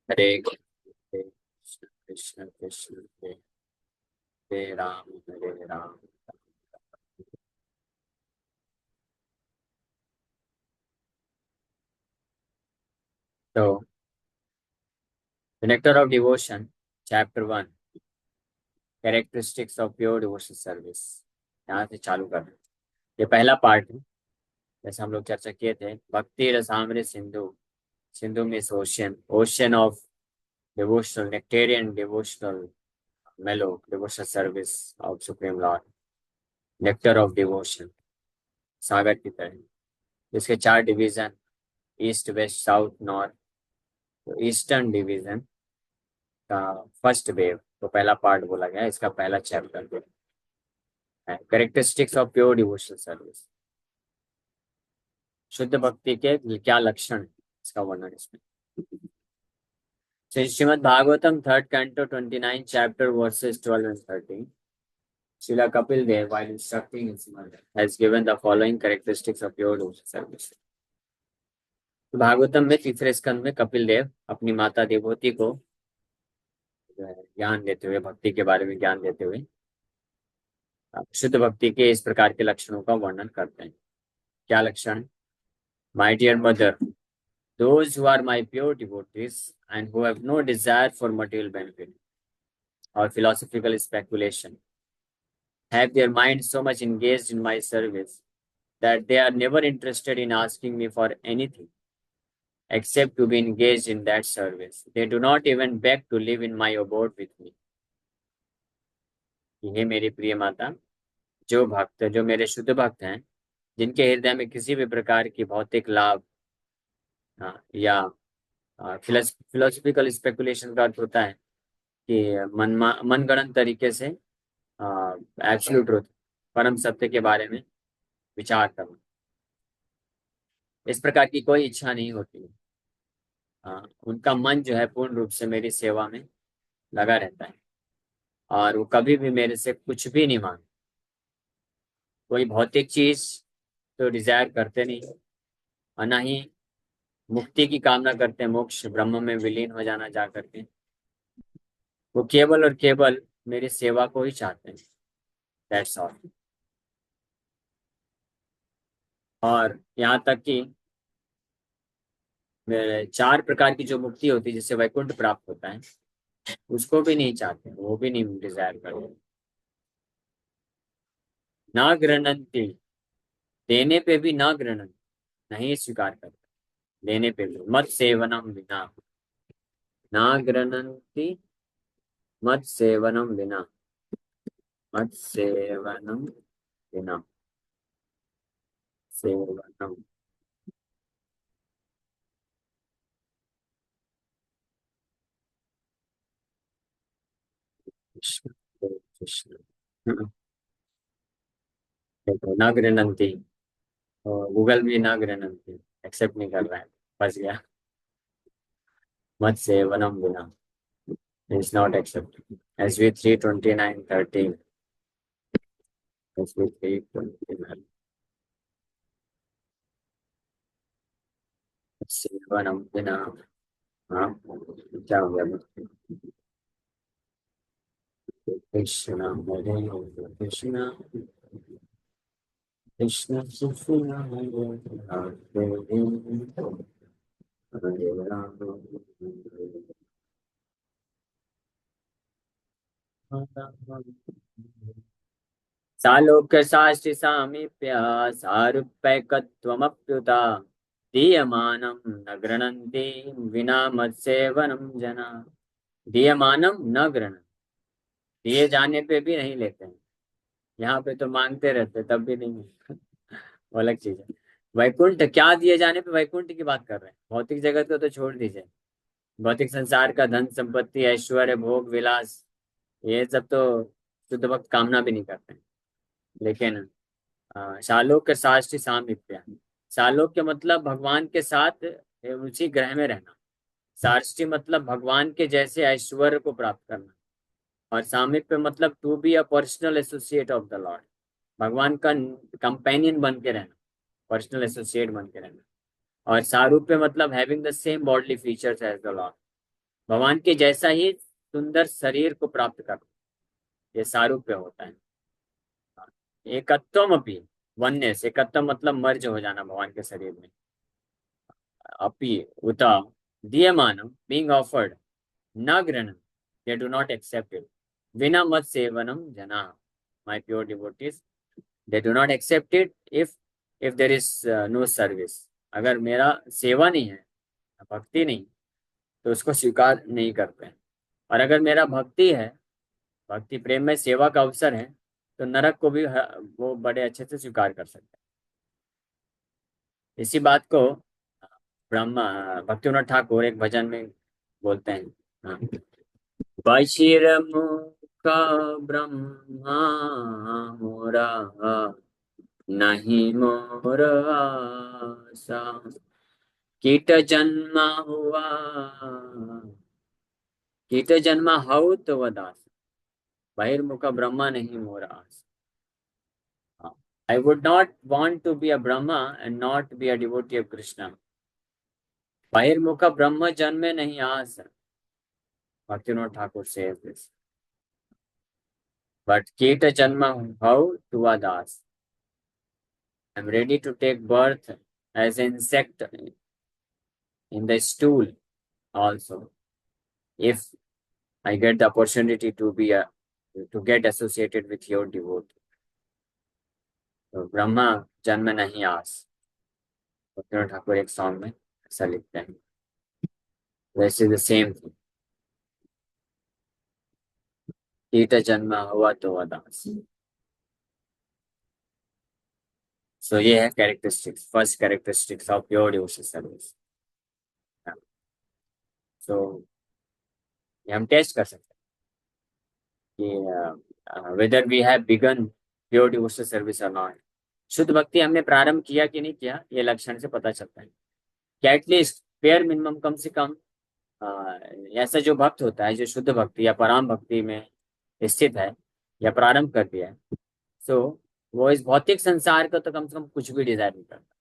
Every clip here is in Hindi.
हरे कृष्ण कृष्ण कृष्ण हरे राम हरे राम। तो the nectar of devotion, chapter 1, characteristics of pure devotion service. यहाँ से चालू कर रहे हैं। ये पहला पार्ट है। जैसे हम लोग चर्चा किए थे, Bhakti Rasamrita Sindhu, Sindhu means ocean, ocean of devotional nectarean devotional mellow devotional service of Supreme Lord. Nectar of devotion, सागर की तरह। इसके चार division, east west south north. तो ईस्टर्न डिवीजन का फर्स्ट वेव, तो पहला पार्ट बोला गया, इसका पहला चैप्टर है characteristics of pure devotional service. शुद्ध भक्ति के क्या लक्षण हैं, इसका वर्णन इसमें। Srimad Bhagavatam third canto 29 chapter verses 12 and 13। Srila Kapil Dev, while instructing his mother, has given the following characteristics of pure devotional service। तो भागवतम में तीसरे स्कंद में कपिल देव अपनी माता देवहूति को जो है ज्ञान देते हुए, भक्ति के बारे में ज्ञान देते हुए शुद्ध भक्ति के इस प्रकार के लक्षणों का वर्णन करते हैं। क्या लक्षण? My dear mother, those who are my pure devotees and who have no desire for material benefit or philosophical speculation have their minds so much engaged in my service that they are never interested in asking me for anything except to be engaged in that service. They do not even beg to live in my abode with me। ये मेरी प्रिय माता, जो भक्त, जो मेरे शुद्ध भक्त हैं, जिनके हृदय में किसी भी प्रकार की भौतिक लाभ या फिलोसफिकल स्पेकुलेशन का अर्थ होता है कि मनगढ़ंत तरीके से एब्सोल्यूट ट्रुथ, परम सत्य के बारे में विचार करना, इस प्रकार की कोई इच्छा नहीं होती है। उनका मन जो है पूर्ण रूप से मेरी सेवा में लगा रहता है और वो कभी भी मेरे से कुछ भी नहीं मांगते। कोई भौतिक चीज तो डिजायर करते नहीं, और ना ही मुक्ति की कामना करते हैं, मोक्ष ब्रह्म में विलीन हो जाना जा करके। वो केवल और केवल मेरी सेवा को ही चाहते हैं। That's all. और यहाँ तक कि चार प्रकार की जो मुक्ति होती है, जिससे वैकुंठ प्राप्त होता है, उसको भी नहीं चाहते, वो भी नहीं डिजायर करते। ना गृहणंती, देने पे भी ना गृहणन, नहीं स्वीकार करते। देने पे भी मत सेवनम बिना, ना गृहणंती मत सेवनम बिना, मत सेवनम बिना, सेवनम। कृष्ण कृष्ण। देखो ना गृहणंती, गूगल भी ना गृहणंती एक्सेप्ट नहीं कर रहा है, फंस गया। मत सेवनम बिना is not accepted। SB 329:13, SB 329। सेवनम बिना, हाँ क्या हो गया? कृष्ण हरे कृष्ण, कृष्ण कृष्ण हरे हरे, हरे राम सालोक्य शास्त्रि सामीप्य सारूप्यकत्वमप्युता दीयमानं न गृह्णन्ति विना मत्सेवनं जना। दीयमानम न गृह्णन्ति, दिए जाने पे भी नहीं लेते हैं। यहाँ पे तो मांगते रहते तब भी नहीं। वो अलग चीज है। वैकुंठ, क्या दिए जाने पे वैकुंठ की बात कर रहे हैं? भौतिक जगत को तो छोड़ दीजिए। भौतिक संसार का धन संपत्ति ऐश्वर्य भोग विलास, ये सब तो शुद्ध भक्त कामना भी नहीं करते हैं। लेकिन शालोक्य शास्त्री सामीप्य, शालोक्य मतलब भगवान के साथ उसी ग्रह में रहना। शास्त्री मतलब भगवान के जैसे ऐश्वर्य को प्राप्त करना। और सामीप्य मतलब to be a personal associate of the lord, भगवान का कंपेनियन बन के रहना, पर्सनल एसोसिएट बन के रहना। और सारूप्य मतलब having the same bodily features as the lord, भगवान के जैसा ही सुंदर शरीर को प्राप्त कर, ये सारूप्य होता है। एकत्वम अपि, वननेस, एकत्व मतलब मर्ज हो जाना भगवान के शरीर में। अपि उत दीयमानम, बीइंग ऑफर्ड, न गृहणं, they do not accept it, विना मत सेवनम जना, my pure devotees, they do not accept it if there is no service। अगर मेरा सेवा नहीं है, भक्ति नहीं, तो उसको स्वीकार नहीं करते हैं। और अगर मेरा भक्ति है, भक्ति प्रेम में सेवा का अवसर है, तो नरक को भी वो बड़े अच्छे से स्वीकार कर सकते हैं। इसी बात को ब्रह्मा भक्तिविनोद ठाकुर एक भजन में बोलते हैं। हाँ। बहिर्मुख ब्रह्मा मोरा, नहीं मोर आशा, कीट जन्म हुआ, कीट जन्म हऊ तो वदास, बहिर्मुख ब्रह्मा नहीं मोर आस। I would not want to be a Brahma and not be a devotee of Krishna। बहिर्मुख ब्रह्म जन्मे नहीं आस, Bhaktivinod Thakur says this, but कीट जन्म हऊ to Das. I'm ready to take birth as an insect in the stool also, if I get the opportunity to get associated with your devotee। तो ब्रह्मा जन्म नहीं आस, भक्तिविनोद ठाकुर एक सॉन्ग में ऐसा लिखते हैं। वैसे द सेम थिंग, कीट जन्म हुआ तो दास। सो ये है characteristics, first characteristics of pure devotional service. So ये हम टेस्ट कर सकते हैं कि whether we have began pure devotional service और नॉट। शुद्ध भक्ति हमने प्रारंभ किया कि नहीं किया, ये लक्षण से पता चलता है कि एटलीस्ट फेयर मिनिमम, कम से कम ऐसा जो भक्त होता है जो शुद्ध भक्ति या पराम भक्ति में स्थित है या प्रारंभ कर दिया है, सो वो इस भौतिक संसार का तो कम से कम कुछ भी डिजायर नहीं करता।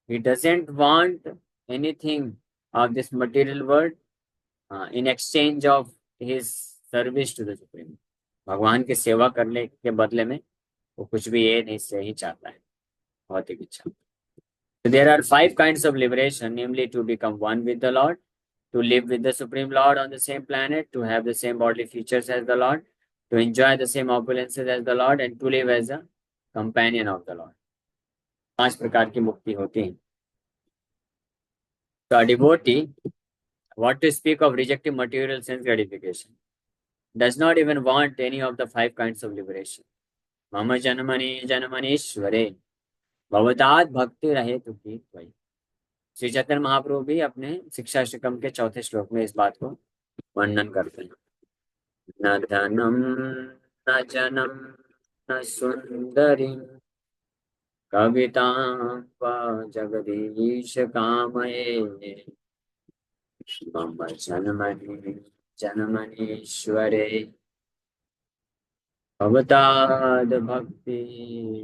He doesn't want anything of this material world in exchange of his service to the Supreme। भगवान की सेवा करने के बदले में वो कुछ भी ये नहीं से ही चाहता है, भौतिक इच्छा। So there are 5 kinds of liberation, namely to become one with the Lord, to live with the Supreme Lord on the same planet, to have the same bodily features as the Lord, to enjoy the same opulences as the Lord, and to live as a companion of the Lord। 5 प्रकार की मुक्ति होती है। So a devotee, what to speak of rejecting material sense gratification, does not even want any of the 5 kinds of liberation। मम जन्मनि जन्मनीश्वरे भवतात् भक्ति रहे तुकी त्वयि। श्री चैतन्य महाप्रभु भी अपने शिक्षा शिकम के 4थे श्लोक में इस बात को वर्णन करते हैं। न धनम न जनम न सुंदरी, कवितां वा जगदीश कामये, मम जन्मनि जन्मनीश्वरे भवताद् भक्ति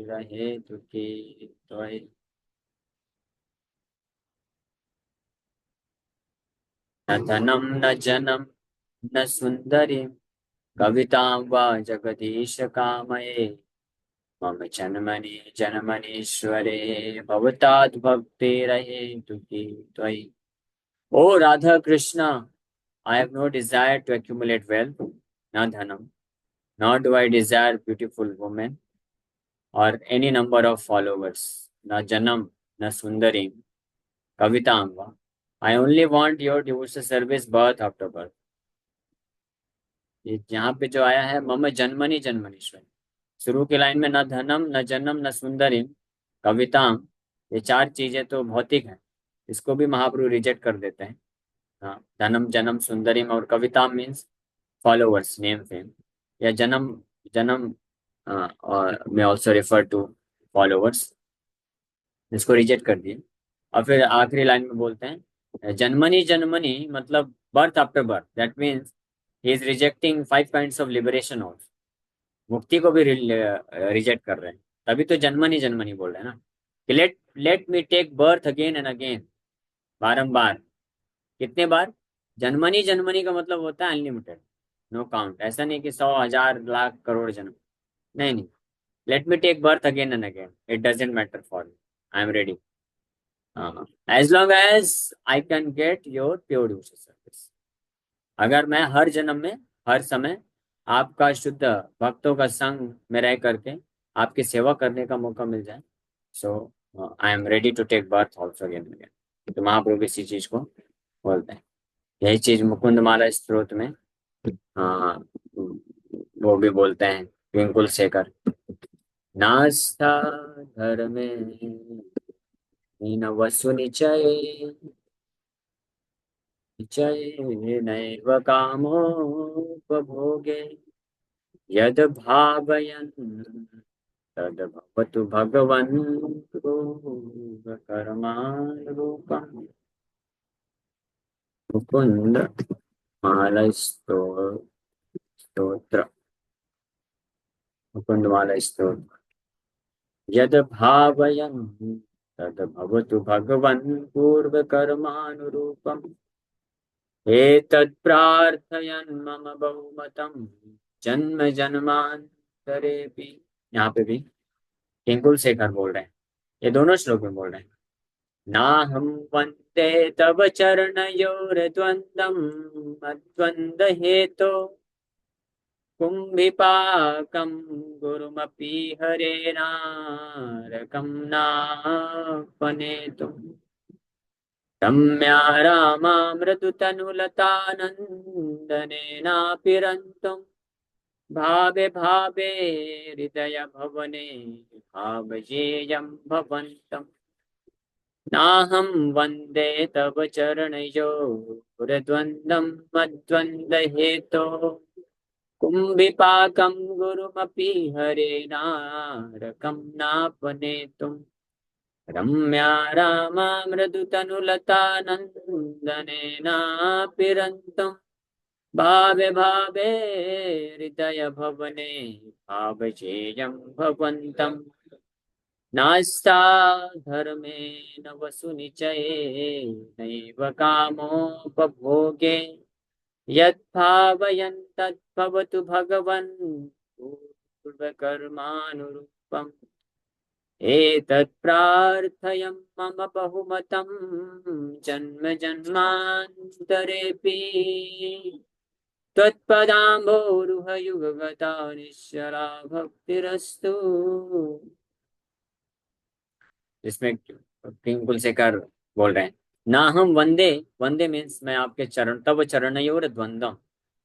रहे तुकी त्वयि। न धनम न जनम न सुंदरी, कवितां वा जगदीश कामये, मम जन्मनि जन्मनीश्वरे भवताद् भक्ति रहे तुकी त्वयि। ओ Radha Krishna, I have no desire to accumulate wealth, na dhanam, nor do I desire beautiful women or any number of followers, na janam, na sundarim, kavitanga। I only want your devotional service birth after birth। ये यहाँ पे जो आया है मम जन्मनि जन्मनीश्वर, शुरू की लाइन में न धनम न जन्म न सुंदरिम कविताम, ये 4 चीजें तो भौतिक हैं, इसको भी महाप्रभु रिजेक्ट कर देते हैं। हाँ, धनम जन्म सुंदरिम और कविता मीन्स फॉलोअर्स, नेम फेम, या जन्म जन्म और मैं ऑल्सो रेफर टू फॉलोअर्स, इसको रिजेक्ट कर दिए। और फिर आखिरी लाइन में बोलते हैं जन्मनी जन्मनी मतलब birth after birth, that means he is rejecting 5 kinds of liberation also, मुक्ति को भी रिजेक्ट कर रहे हैं। तभी तो जन्मनी जन्मनी बोल रहे हैं ना कि let me take birth again and again, बारंबार। कितने बार? जन्मनी जन्मनी का मतलब होता है अनलिमिटेड, नो काउंट। ऐसा नहीं कि 100 1000 लाख करोड़ जन्म। नहीं नहीं। Let me take birth again and again, it doesn't matter for me, I am ready. As long as I can get your pure devotion service. अगर मैं हर जन्म में, हर समय आपका शुद्ध भक्तों का संग में रह करके आपकी सेवा करने का मौका मिल जाए, so I am ready to take birth also again again. तो महाप्रभु इसी चीज को बोलते हैं। यही चीज मुकुंद माला स्तोत्र में वो भी बोलते हैं, ट्विंकुल शेखर। नास्ता धर्मे हीन वसु निचये, निचये नैव कामोपभोगे, यद भावयन् तद भवतु भगवन् कर्मानुरूपम्। मुकुंद माला स्तोत्र, मुकुंद माला स्तोत्र। यद भावयन् तद भवतु भगवन् पूर्वकर्मानुरूपम्। एतत् प्रार्थयन् मम बहुमतम् जन्म जन्मांतरेपि। यहाँ पे भी टेंकुल शेखर बोल रहे हैं, ये दोनों श्लोक में बोल रहे हैं। नाहं वन्दे तव चरणयोर्द्वन्द्वम् मद्वन्द्व हेतो कुम्भिपाकं गुरुमपि हरेनारकं नापनेतुम्। रम्या रामामृदुतनुलतानन्दनेनापिरन्तुं, भावे भावे हृदय भवने भावजेयं भवन्तम्। नाहं वन्दे तव चरणयोर्द्वन्द्वं मद्वन्द्वहेतोः, कुम्भिपाकं गुरुमपि हरेनारकं नापनेतुम्। रम्या रामा मृदुतनुलतानन्दनेनापिरन्तुं, भावे भावे हृदय भवने भावजेयं भवन्तम्। नास्ता धर्मेण वसुनिचये नैव कामोपभोगे, यद्भावयन् तद्भवतु भगवन् पूर्वकर्मानुरूपम्। एतत् प्रार्थयं मम बहुमतं जन्म जन्मान्तरेऽपि, त्वत्पदाम्भोरुहयुगगता निश्चला भक्तिरस्तु। इसमें टिंकुल शेखर बोल रहे हैं, ना हम वंदे, वंदे मीन्स मैं आपके चरण, तब चरणयोर द्वंद्वम,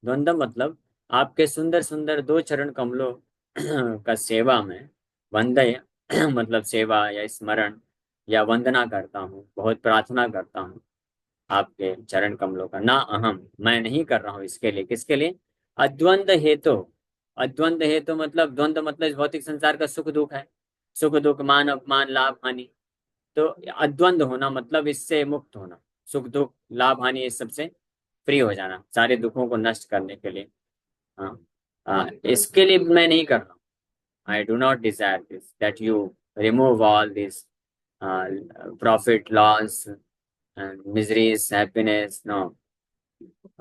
द्वंद्व मतलब आपके सुंदर सुंदर दो चरण कमलों का सेवा में, वंदे मतलब सेवा या स्मरण या वंदना करता हूँ, बहुत प्रार्थना करता हूँ आपके चरण कमलों का। ना अहम, मैं नहीं कर रहा हूँ इसके लिए, किसके लिए? अद्वंद हेतु। अद्वंद हेतु मतलब, द्वंद्व मतलब इस भौतिक संसार का सुख दुख है, सुख दुख मान अपमान लाभ हानि। तो अद्वंद होना मतलब इससे मुक्त होना, सुख दुख लाभ हानि इस सबसे फ्री हो जाना, सारे दुखों को नष्ट करने के लिए। हाँ, इसके लिए मैं नहीं कर रहा हूँ। I do not desire this that you remove all this profit loss miseries happiness, no.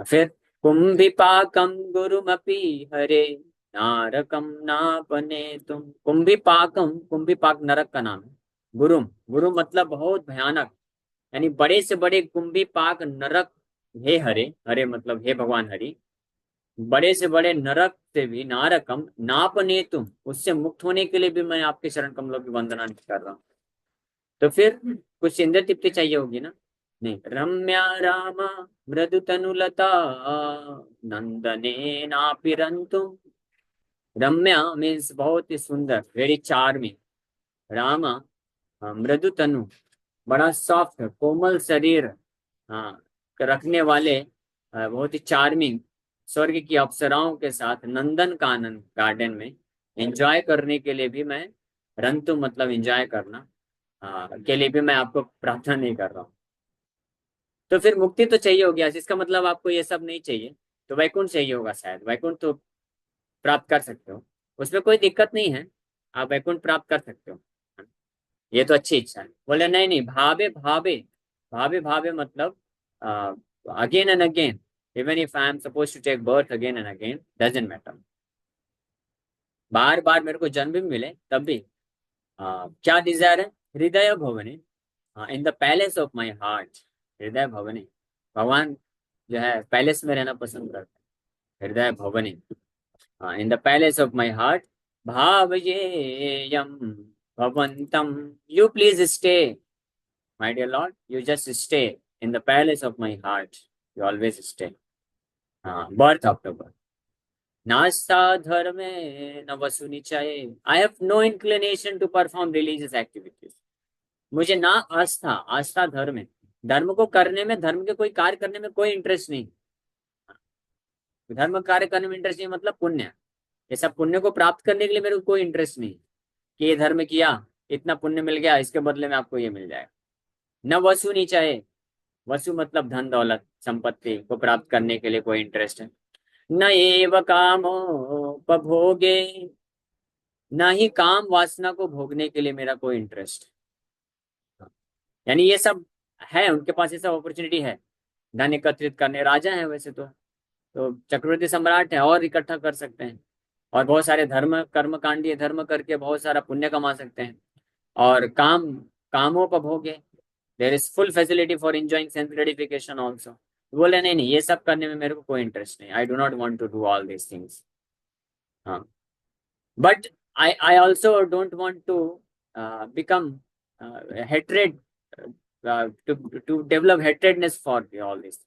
फिर कुंभिपाकम गुरुमपि हरे नारकम नापने तुम। कुंभिपाकम, कुंभिपाक नरक का नाम है। गुरुम, गुरु मतलब बहुत भयानक, यानी बड़े से बड़े कुंभिपाक नरक। हे हरे, हरे मतलब हे भगवान हरि, बड़े से बड़े नरक से भी, नारकम नापने तुम, उससे मुक्त होने के लिए भी मैं आपके शरण कमलों की वंदना नहीं कर रहा हूँ। तो फिर कुछ इंद्र तृप्ति चाहिए होगी ना? नहीं। रम्या रामा मृदु तनुलता नंदने नापिरंतु। रम्या मीन्स बहुत ही सुंदर, वेरी चार्मिंग। रामा मृदु तनु, बड़ा सॉफ्ट कोमल शरीर, हाँ, रखने वाले, बहुत ही चार्मिंग, स्वर्ग की अप्सराओं के साथ नंदन कानन गार्डन में एंजॉय करने के लिए भी मैं, रंतु मतलब एंजॉय करना, के लिए भी मैं आपको प्रार्थना नहीं कर रहा हूँ। तो फिर मुक्ति तो चाहिए होगी, इसका मतलब आपको ये सब नहीं चाहिए, तो वैकुंठ चाहिए होगा शायद। वैकुंठ तो प्राप्त कर सकते हो, उसमें कोई दिक्कत नहीं है, आप वैकुंठ प्राप्त कर सकते हो, ये तो अच्छी इच्छा है। बोले नहीं नहीं, भावे भावे, भावे भावे मतलब again and again, even if I am suppose to take birth again and again, doesn't matter, बार बार मेरे को जन्म भी मिले तब भी क्या डिजायर है? हृदय भवने, in the palace of my heart. हृदय भवने, भगवान जो है पैलेस में रहना पसंद करते हैं। हृदय भवने, in the palace of my heart, भावयेयम भवंतम, you please stay, my dear lord, you just stay in the palace of my heart, you always stay. Birth after birth, नास्ता धर्मे न वसु निचये, I have no inclination to perform religious activities. मुझे ना आस्था, आस्था धर्म है, धर्म को करने में, धर्म के कोई कार्य करने में कोई इंटरेस्ट नहीं। धर्म कार्य करने में इंटरेस्ट नहीं मतलब पुण्य, ये सब पुण्य को प्राप्त करने के लिए मेरे को कोई इंटरेस्ट नहीं कि ये धर्म किया, इतना पुण्य मिल गया, इसके बदले में आपको ये मिल जाए। न वसु नहीं चाहे, वसु मतलब धन दौलत संपत्ति को प्राप्त करने के लिए कोई इंटरेस्ट है। न एव कामोपभोगे, न ही काम वासना को भोगने के लिए मेरा कोई इंटरेस्ट। यानी ये सब है उनके पास, ये सब अपॉर्चुनिटी है, धन एकत्रित करने, राजा है वैसे तो चक्रवर्ती सम्राट है और इकट्ठा कर सकते हैं, और बहुत सारे धर्म कर्मकांडीय धर्म करके बहुत सारा पुण्य कमा सकते हैं। और कामोपभोग है, there is full facility for enjoying sense gratification also. बोले नहीं नहीं, ये सब करने में मेरे को कोई इंटरेस्ट नहीं, I do not want to do all these things. हाँ, but I also don't want to become hatred, to develop hatredness for all this.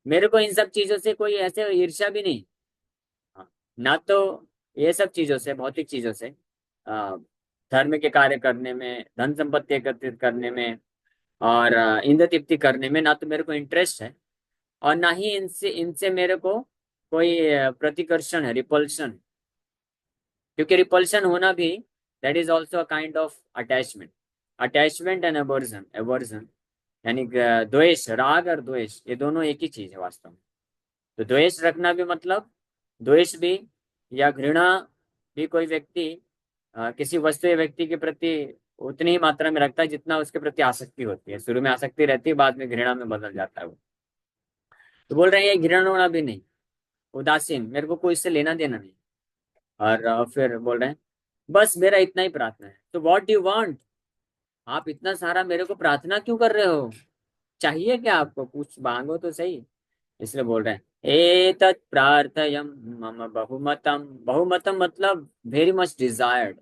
मेरे को इन सब चीजों से कोई ऐसे ईर्ष्या भी नहीं। हाँ, ना तो ये सब चीजों से, भौतिक चीजों से, अ, धर्म के कार्य करने में, धन संपत्ति एकत्रित करने में, और इंद्र तृप्ति करने में, ना तो मेरे को इंटरेस्ट है, और ना ही इनसे इनसे मेरे को कोई प्रतिकर्षण है, रिपल्शन। क्योंकि रिपल्शन होना भी, that is also a kind of attachment. Attachment and aversion, aversion यानी द्वेष, राग और द्वेष ये दोनों एक ही चीज है वास्तव में। तो द्वेष रखना भी मतलब, द्वेष भी या घृणा भी कोई व्यक्ति किसी वस्तु या व्यक्ति के प्रति उतनी ही मात्रा में रखता है जितना उसके प्रति आसक्ति होती है। शुरू में आसक्ति रहती है, बाद में घृणा में बदल जाता है वो। तो बोल रहे हैं ये घृणा होना भी नहीं, उदासीन, मेरे को कोई इससे लेना देना नहीं। और फिर बोल रहे हैं बस मेरा इतना ही प्रार्थना है। तो व्हाट डू वांट, आप इतना सारा मेरे को प्रार्थना क्यों कर रहे हो? चाहिए क्या आपको? कुछ मांगो तो सही। इसलिए बोल रहे हैं एतत् प्रार्थयम मम बहुमतम। बहुमतम मतलब वेरी मच डिजायर्ड,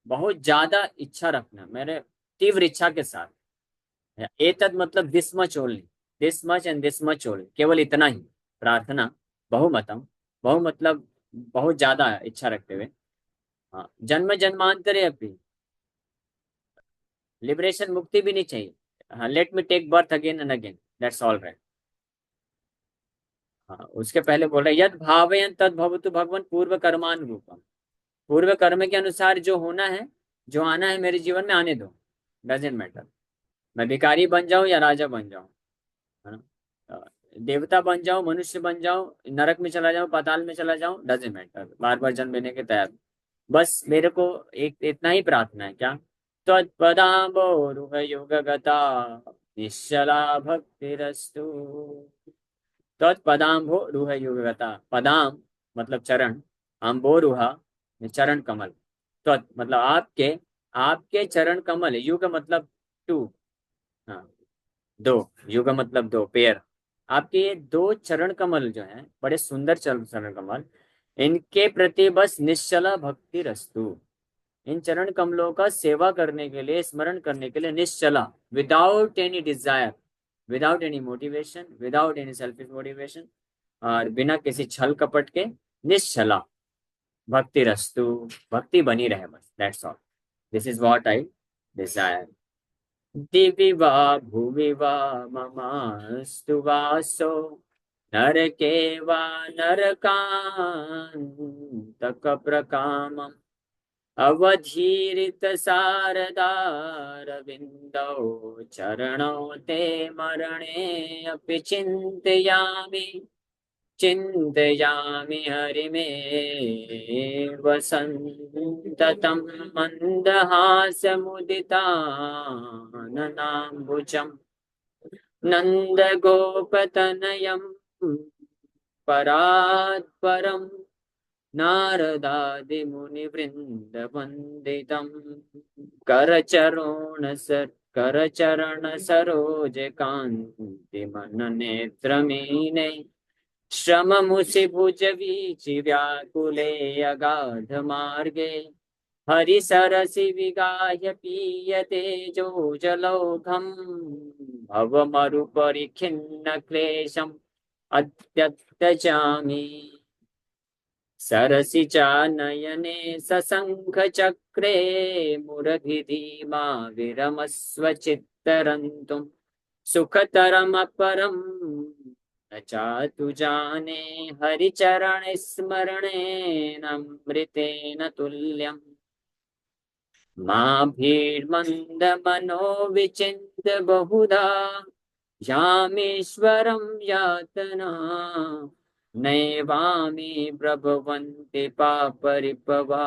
बहुत ज्यादा इच्छा रखना, मेरे तीव्र इच्छा के साथ। एतत् मतलब this much only, this much and this much only, केवल इतना ही प्रार्थना। बहुमतम, बहु मतलब बहुत ज्यादा इच्छा रखते हुए। हाँ, जन्म जन्मांतरे अपनी, लिबरेशन मुक्ति भी नहीं चाहिए। हाँ, let me take birth again and again, that's all right. हाँ, उसके पहले बोल रहे यद भावयन तद भवतु भगवान पूर्व कर्मानुरूपम। पूर्व कर्म के अनुसार जो होना है, जो आना है मेरे जीवन में, आने दो, डजेंट मैटर। मैं भिखारी बन जाऊं या राजा बन जाऊं, है ना, देवता बन जाऊं, मनुष्य बन जाऊं, नरक में चला जाऊं, पाताल में चला जाऊं, डजेंट मैटर, बार बार जन्म लेने के तैयार। बस मेरे को एक इतना ही प्रार्थना है, क्या? त्वत्पदाम्बोरुह युगगता निश्चला भक्तिरस्तु। त्वत्पदाम्बोरुह युगगता, पदाम मतलब चरण, अम्बोरुह चरण कमल, त्वत् मतलब आपके, आपके चरण कमल, युग मतलब टू, हाँ, दो, युग मतलब दो, पेयर। आपके ये दो चरण कमल जो हैं, बड़े सुंदर चरण कमल, इनके प्रति बस निश्चला भक्ति रस्तु। इन चरण कमलों का सेवा करने के लिए, स्मरण करने के लिए, निश्चला, without any desire, without any motivation, without any selfish motivation, और बिना किसी छल कपट के, निश्चला भक्ति रस्तु, भक्ति बनी रहे बस, that's all. This is what I Dzire. दिवि वा भुवि वा ममास्तु वासो, नरके वा नरकान्तक प्रकामम्, अवधीरित शारदारविन्दौ चरणौ ते मरणे अपि चिन्तयामि, चिन्तयामि हरिमेव सन्ततं मन्दहासमुदिताननाम्बुजम्, नंद गोपतनयम् परात् परम् नारदादिमुनिवृन्दवन्दितम् करचरण सरोज कान्ति मननेत्रमीने श्रममुषि भुज वीचि व्याकुले अगाध मार्गे हरिसरसि विगाय पीयते जो जलौघम् भवमरुपरिखिन्न क्लेशम् अत्यत्तजामि सरसि चानयने सशङ्ख चक्रे मुरभिधीमा विरमस्व चित्तरन्तुम् सुखतरमपरम् न चातु जाने हरिचरण स्मरणेनामृतेन तुल्यम् मा भीर्मन्द मनो विचिन्त्य बहुधा यामीश्वरं यातना नैवामि प्रभवन्ति पापरिपवा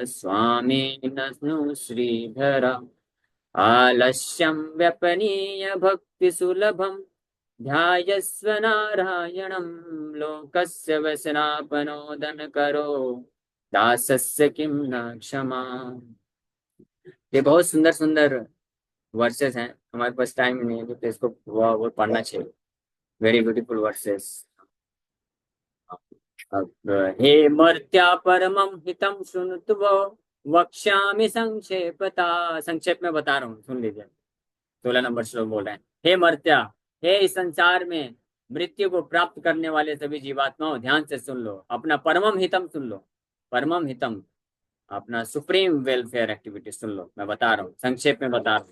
स्वामी ननु श्रीधरा आलस्यं व्यपनीय भक्तिसुलभं ध्यायस्व नारायणं लोकस्य व्यसनापनोदन करो दासस्य किं न क्षमा। ये बहुत सुंदर सुंदर वर्सेस हैं, हमारे पास टाइम नहीं है तो इसको वो पढ़ना चाहिए। Very beautiful versus. अब हे मर्त्या परमं हितं शृणुत्व वक्ष्यामि संक्षेपता, संक्षेप में बता रहा हूँ, सुन लीजिए। 16 नंबर श्लोक बोल रहे हैं, हे मर्त्या, हे इस संसार में मृत्यु को प्राप्त करने वाले सभी जीवात्माओं, ध्यान से सुन लो, अपना परमम हितम सुन लो। परमम हितम, अपना सुप्रीम वेलफेयर एक्टिविटी सुन लो। मैं बता रहा हूँ, संक्षेप में बता रहा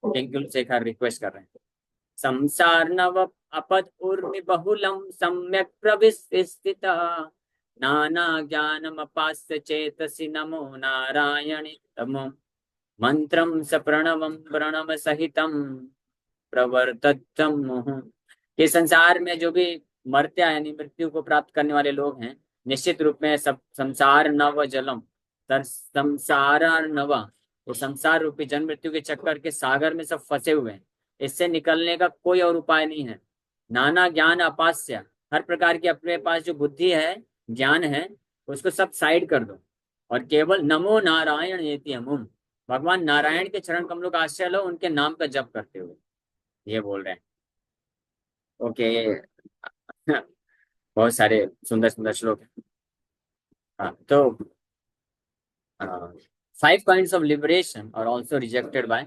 हूँ। टिंकुल शेखर रिक्वेस्ट कर रहे हैं। संसार नव अपद उर्मि बहुलम सम्यक प्रविस्थिता नाना ज्ञानम अपास्य चेतसि नमो नारायणि तमो मंत्रम स प्रणवम प्रणव सहितम प्रवर्ततम। ये संसार में जो भी मर्त्या यानी मृत्यु को प्राप्त करने वाले लोग हैं, निश्चित रूप में सब संसार नव जलम, संसार नवा, वो संसार रूपी जन्म मृत्यु के चक्कर के सागर में सब फंसे हुए हैं। इससे निकलने का कोई और उपाय नहीं है। नाना ज्ञान अपास्य, हर प्रकार की अपने पास जो बुद्धि है, ज्ञान है, उसको सब साइड कर दो और केवल नमो नारायण येति अमुम, भगवान नारायण के चरण कमलों का आश्रय लो, उनके नाम का जप करते हुए, ये बोल रहे हैं। ओके। बहुत सारे सुंदर सुंदर श्लोक हैं। हाँ, तो 5 points of liberation are also rejected by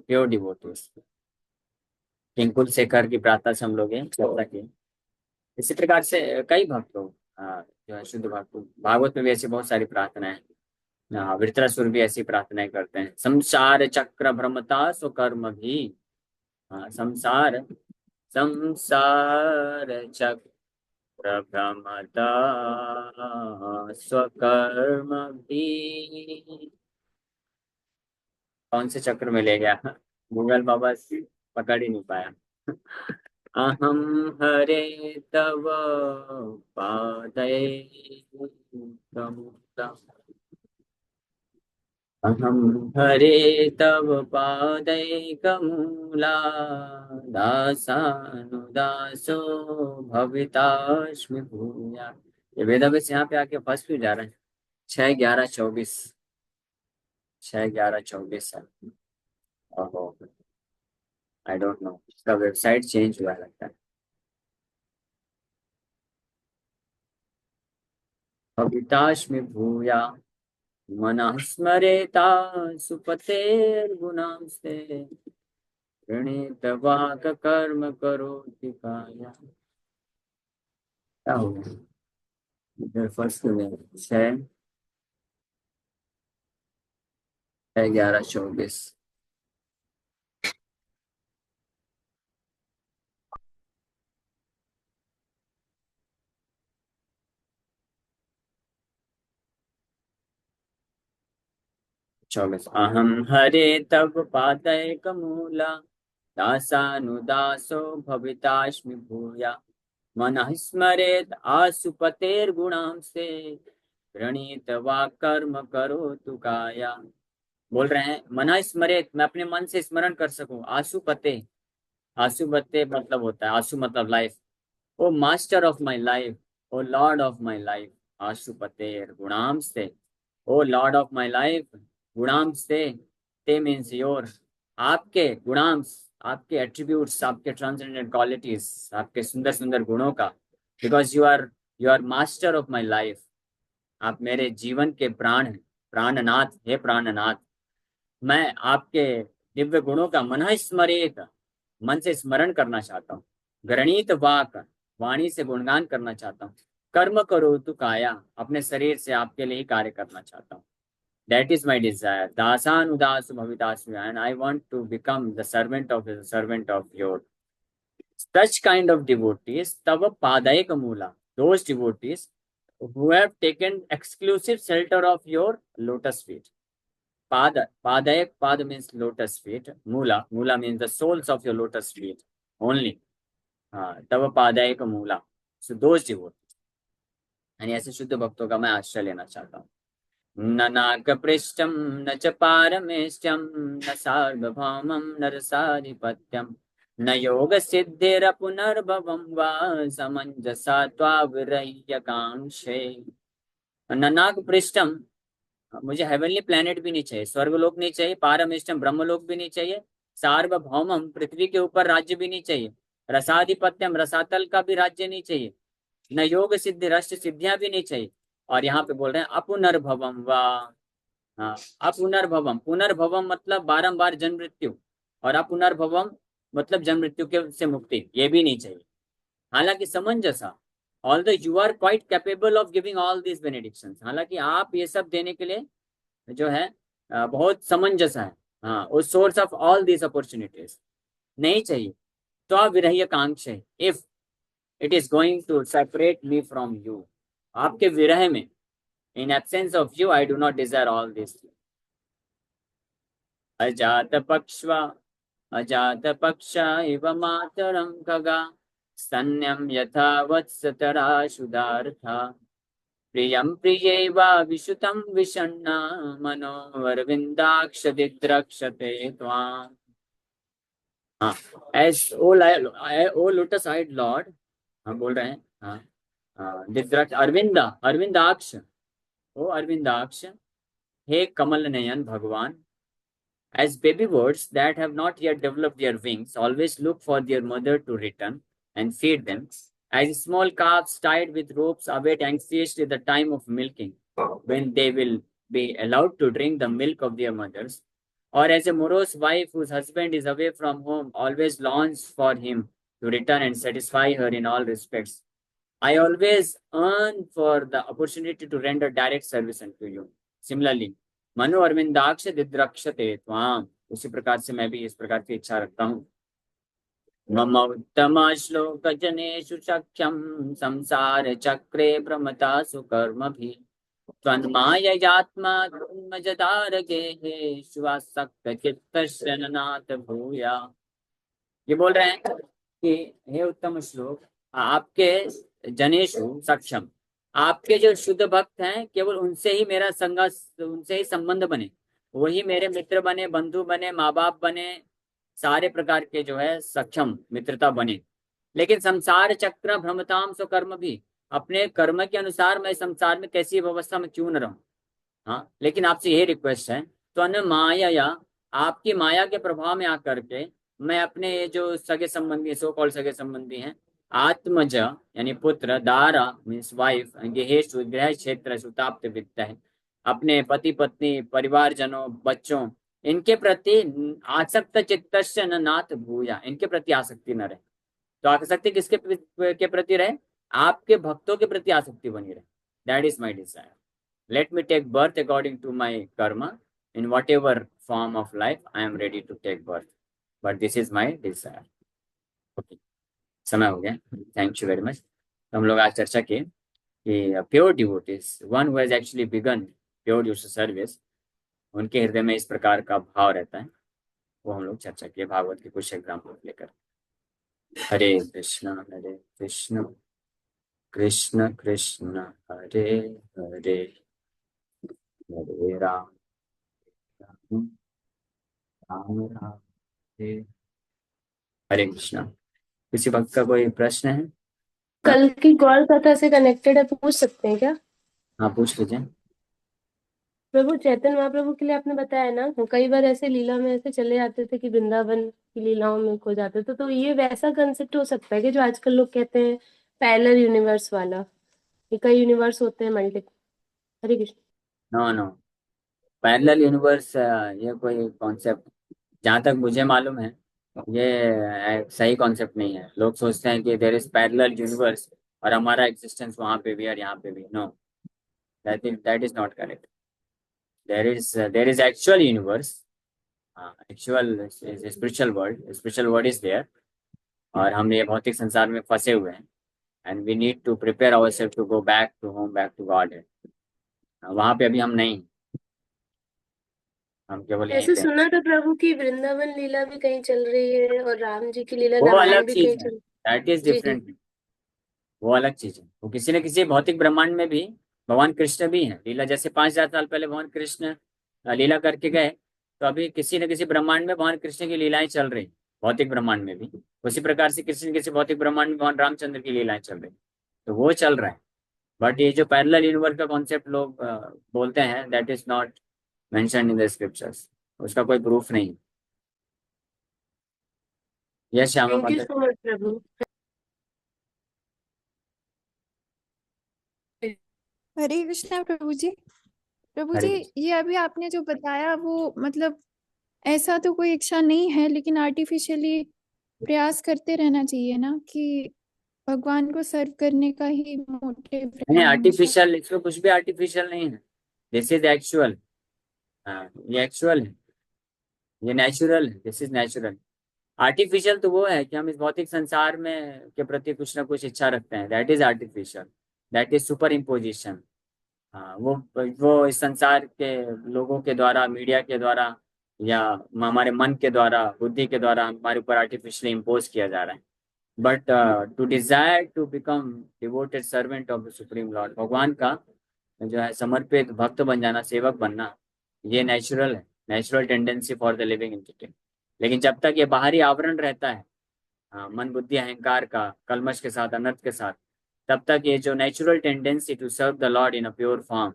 pure devotees। टिंकुल Shekhar की प्रार्थना से हम लोग ये चर्चा की। इसी प्रकार से कई भक्त लोग जो है शुद्ध भक्त, भागवत में भी ऐसी बहुत सारी प्रार्थनाएं हैं। वृत्रासुर भी ऐसी प्रार्थनाएं करते हैं। संसार चक्र भ्रमता स्वकर्म भी, संसार संसार चक्र भ्रमता स्वकर्म भी। कौन से चक्र में ले गया गूगल बाबा, पकड़ ही नहीं पाया। अहम हरे तव पादये अहम हरे तव पादैकमूला दासानुदासो भवितास्मि भूया। ये वेदावेस यहाँ पे आके फंस क्यों जा रहे हैं? 6-11-24, 6-11-24 है। ओहो, आई डोंट नो, इसका वेबसाइट चेंज हुआ लगता है। भवितास्मि भूया मनः स्मरेता सुपतेर्गुणांस्ते प्रणीत वाक कर्म करोति काया। क्या हो गया इधर फर्स्ट में? 6-11-24। अहम हरे तव पादैकमूला दासानुदासो भवितास्मि भूया मनः स्मरेत आसुपतेर्गुणांस्ते प्रणीत वा कर्म करोतु काया। बोल रहे हैं, मना स्मरेत, मैं अपने मन से स्मरण कर सकूं, आसुपते आशुपते मतलब होता है, आशु मतलब life. O master of my life, O lord of my life, आशुपते गुणाम से। O lord of my life, गुणाम से। ते मीन्स योर, आपके गुणाम्स, आपके एट्रीब्यूट्स, आपके ट्रांसेंडेंट क्वालिटीज, आपके सुंदर सुंदर गुणों का। Because you are master of my life, आप मेरे जीवन के प्राण हैं। प्राणनाथ, हे प्राणनाथ, मैं आपके दिव्य गुणों का मन स्मरित, मन से स्मरण करना चाहता हूँ। गणित वाक, वाणी से गुणगान करना चाहता हूँ। कर्म करो तू काया, अपने शरीर से आपके लिए ही कार्य करना चाहता हूँ। दैट इज माई डिजायर, दासान उदास भवितास्मि, and I want to become the servant of your. Such kind of devotees, tava padayaka mula, those devotees who have taken exclusive shelter of your lotus feet. Padayak, pada means lotus feet. Mula means the soles of your lotus feet only. Tava padayaka mula. So those devotees. यानी ऐसे शुद्ध भक्तों का मैं आश्रय लेना चाहता हूँ। न नागपृष्ठम न च पारमेष्ठ्यम न सार्वभौमम न रसाधिपत्यम न योग सिद्धिर पुनर्भवम वा समंजसा त्वाविरह्यकांक्षे। न नागपृष्ठम, मुझे हेवनली प्लेनेट भी नहीं चाहिए, स्वर्गलोक नहीं चाहिए, पारमेष्ठम ब्रह्मलोक भी नहीं चाहिए, सार्वभौमम पृथ्वी के ऊपर राज्य भी नहीं चाहिए, रसाधिपत्यम रसातल का भी राज्य नहीं चाहिए, न योग सिद्धि रष्ट सिद्धियां भी नहीं चाहिए। और यहाँ पे बोल रहे हैं अपुनर्भवम वा। हाँ, अपुनर्भवम, पुनर्भवम मतलब बारंबार जन्म मृत्यु, और अपुनर्भवम मतलब जन्म मृत्यु के से मुक्ति, ये भी नहीं चाहिए। हालांकि समंजसा, although you are quite capable of giving all this benedictions, हालांकि आप ये सब देने के लिए जो है बहुत समंजस है। हाँ, उस source of all this opportunities नहीं चाहिए। तो आप विरह कांक्ष है, if it is going to separate me from you, आपके विरह में, in absence of you I do not desire all this. अजात पक्ष्वा, अजात पक्षा इव मातरं खगा, स्तन्यं यथा वत्सतरा सुधार्था, प्रियं प्रियैव विशुतं विषण्णा, मनोवरविन्दाक्ष दिद्रक्षते त्वाम्। हाँ, yes O lotus eyed lord, हम बोल रहे हैं। हाँ, दिद्रक्ष अरविंदाक्ष, ओ अरविंदाक्ष, हे कमल नयन भगवान। As baby birds that have not yet developed their wings always look for their mother to return and feed them, as small calves tied with ropes await anxiously the time of milking, when they will be allowed to drink the milk of their mothers, or as a morose wife whose husband is away from home always longs for him to return and satisfy her in all respects, I always yearn for the opportunity to render direct service unto you. Similarly, मनो अरविंदाक्ष दिद्रक्षते त्वाम, उसी प्रकार से मैं भी इस प्रकार की इच्छा रखता हूँ। मम उत्तम श्लोक जनेषु सख्यम संसार चक्रे भ्रमतासु कर्मभिः, त्वन्माययात्मा जदारगे श्वासक्त चित्तस्य नाथ भूया। ये बोल रहे हैं कि हे उत्तम श्लोक, आपके जनेशु सक्षम, आपके जो शुद्ध भक्त हैं केवल उनसे ही मेरा संग, उनसे ही संबंध बने, वही मेरे मित्र बने, बंधु बने, माँ बाप बने, सारे प्रकार के जो है सक्षम मित्रता बने। लेकिन संसार चक्र भ्रमताम स्व कर्म भी, अपने कर्म के अनुसार मैं संसार में कैसी व्यवस्था में क्यों न रहूं। हाँ, लेकिन आपसे यही रिक्वेस्ट है, तो अन माया या आपकी माया के प्रभाव में आकर के मैं अपने ये जो सगे संबंधी, सो कॉल्ड सगे संबंधी हैं, आत्मज यानी पुत्र, दारा मीन्स वाइफ, गेहेशु गृह क्षेत्र सुताप्त वित्त है, अपने पति पत्नी परिवारजनों बच्चों, इनके प्रति आसक्त चित्तस्य न नाथ भूया, इनके प्रति आसक्ति न रहे। तो आसक्ति किसके के प्रति रहे? आपके भक्तों के प्रति आसक्ति बनी रहे। That is my Dzire. Let me take birth according to my karma. In whatever form of life, I am ready to take birth. But this is my desire. Okay. समय हो गया। Thank you very much. हम लोग आज चर्चा की कि pure devotees, one who has actually begun pure devotional service, उनके हृदय में इस प्रकार का भाव रहता है, वो हम लोग चर्चा किए भागवत के कुछ एग्जाम्पल लेकर। हरे कृष्ण कृष्ण कृष्ण हरे हरे, हरे राम राम राम, हरे हरे कृष्णा। किसी भक्त का कोई प्रश्न है? कल की गौर कथा से कनेक्टेड है, पूछ सकते हैं क्या? हाँ, पूछ लीजिए। प्रभु चैतन्य महाप्रभु के लिए आपने बताया ना, कई बार ऐसे लीला में ऐसे चले जाते थे कि वृंदावन की लीलाओं में खो जाते थे, तो ये वैसा कंसेप्ट हो सकता है कि जो आजकल लोग कहते हैं पैरेलल यूनिवर्स वाला, ये कई यूनिवर्स होते हैं multi. Hare Krishna. No no, parallel universe ये कोई कॉन्सेप्ट जहाँ तक मुझे मालूम है, ये सही कॉन्सेप्ट नहीं है। लोग सोचते हैं कि देर इज पैरेलल यूनिवर्स और हमारा एग्जिस्टेंस वहाँ पे भी और यहाँ पे भी। No, that is not correct. There is actual universe, actual spiritual world, spiritual world is there. और हम ये भौतिक संसार में फंसे हुए हैं, and we need to prepare our self to go back to home, back to god है। वहाँ पे अभी हम नहीं, हम केवल यहीं ऐसे पे हैं। सुना था प्रभु की वृंदावन लीला भी कहीं चल रही है और राम जी की लीला वो अलग रामायण भी चीज कहीं है, चल। दैट इज जी जी। डिफरेंट। वो अलग चीज है। वो किसी न किसी भौतिक ब्रह्मांड में भी भगवान कृष्ण भी हैं लीला। जैसे 5,000 साल पहले भगवान कृष्ण लीला करके गए, तो अभी किसी न किसी ब्रह्मांड में भगवान कृष्ण की लीलाएं चल रही, भौतिक ब्रह्मांड में भी। उसी प्रकार से किसी न किसी भौतिक ब्रह्मांड में भगवान रामचंद्र की लीलाएं चल रही, तो वो चल रहा है। बट ये जो पैरेलल यूनिवर्स का कॉन्सेप्ट लोग बोलते हैं, that is not mention in the scriptures. उसका कोई प्रूफ नहीं। यस श्यामा थैंक यू माता। सो मच प्रभु। हरे कृष्णा प्रभु जी। प्रभु हरे जी, कृष्ण। ये अभी आपने जो बताया वो मतलब ऐसा तो कोई इच्छा नहीं है, लेकिन आर्टिफिशियली प्रयास करते रहना चाहिए ना कि भगवान को सर्व करने का ही मोटिव नहीं, रहे हमेशा। आर्टिफिशियल, इसमें कुछ भी आर्टिफिशियल नहीं है। This is actual. हाँ, ये एक्चुअल है, ये नेचुरल है, दिस इज नेचुरल। आर्टिफिशियल तो वो है कि हम इस भौतिक संसार में के प्रति कुछ ना कुछ इच्छा रखते हैं, that is artificial. That is super imposition. हाँ, वो इस संसार के लोगों के द्वारा, मीडिया के द्वारा, या हमारे मन के द्वारा, बुद्धि के द्वारा हमारे ऊपर आर्टिफिशियली इम्पोज किया जा रहा है। But to desire to become devoted servant of the supreme lord, भगवान का जो है समर्पित भक्त बन जाना, सेवक बनना, ये नेचुरल है, natural tendency for the living entity. लेकिन जब तक ये बाहरी आवरण रहता है, मन बुद्धि अहंकार का, कलमश के साथ, अनर्थ के साथ, तब तक ये जो natural tendency to serve the lord in a pure form,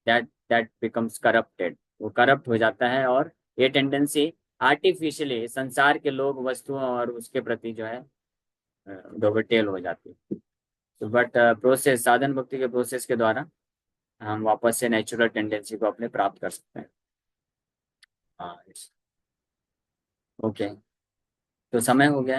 that becomes corrupted. वो करप्ट हो जाता है, और ये टेंडेंसी आर्टिफिशियली संसार के लोग, वस्तुओं और उसके प्रति जो है डोबेटेल हो जाती है। तो बट प्रोसेस, साधन भक्ति के प्रोसेस के द्वारा हम वापस से नेचुरल टेंडेंसी को अपने प्राप्त कर सकते हैं। हाँ, ओके। तो समय हो गया है।